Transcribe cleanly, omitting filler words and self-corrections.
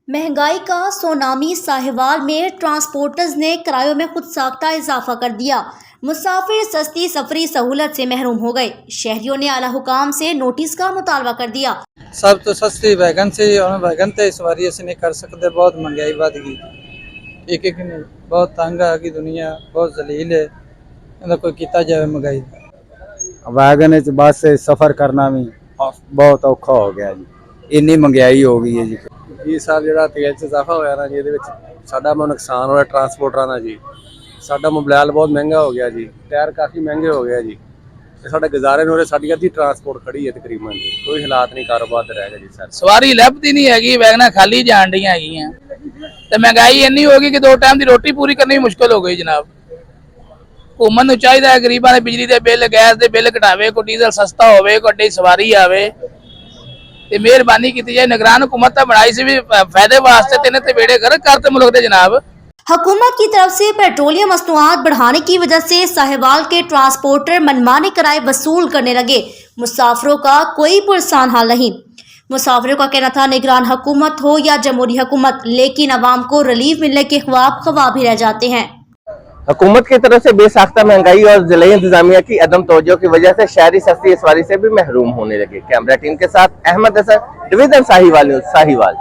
महंगाई का सोनामी साहिवाल में ट्रांसपोर्टर्स ने किरायों में खुद साख्ता इजाफा कर दिया। मुसाफिर सस्ती सफरी सहूलत से महरूम हो गए। शहरियों ने आला हुकाम से नोटिस का मुतालबा कर दिया। सब तो सस्ती वैगन से वैगन तो इस बारी से नहीं कर सकते, बहुत महंगाई बढ़ गई। ठीक है कि नहीं, बहुत तंग आ गई दुनिया, बहुत जलील है। इन्हें कोई किया जाए महंगाई वैगन बस से सफर करना भी बहुत औखा हो गया जी, इन्नी महंगाई हो गई है जी। इस साल जो तेल च इजाफा होया ना जी, ये साडा नुकसान होया ट्रांसपोर्टर का जी। साडा मोबाइल बहुत महंगा हो गया जी, टायर काफ़ी महंगे हो गया जी। साडे गुजारे नहीं हो रहे, साडी अद्धी ट्रांसपोर्ट खड़ी है तकरीबन जी, कोई हालात नहीं कारोबार ते रह गए जी। सर सवारी लभदी नहीं हैगी, वैगना खाली जान डी हैगियां ते महंगाई इन्नी हो गई कि 2 टाइम की रोटी पूरी करनी मुश्किल हो गई जनाब। हुकूमत नूं चाहिदा है गरीबां दे बिजली दे बिल, गैस दे बिल घटावे, कोई डीजल सस्ता होवे, कोई अड्डी सवारी आवे ते मेहरबानी की जाए। निगरान हुकूमत बनाई सी भी फायदे वास्ते, तेने ते बेड़े गर्क करते मुल्क दे जनाब। हुकूमत की तरफ से पेट्रोलियम मसनूआत बढ़ाने की वजह से साहिवाल के ट्रांसपोर्टर मनमाने किराए वसूल करने लगे। मुसाफिरों का कोई पुरसान हाल नहीं। मुसाफिरों का कहना था निगरान हुकूमत हो या जमहूरी हुकूमत, लेकिन अवाम को रिलीफ मिलने के ख्वाब ख्वाब ही रह जाते हैं। हुकूमत की तरफ से बेसाख्ता महंगाई और जिले इंतजामिया की अदम तवज्जो की वजह से शहरी सस्ती सवारी से भी महरूम होने लगे। कैमरा टीम के साथ अहमद हसन, डिवीजन साहिवाल न्यूज़, साहिवाल।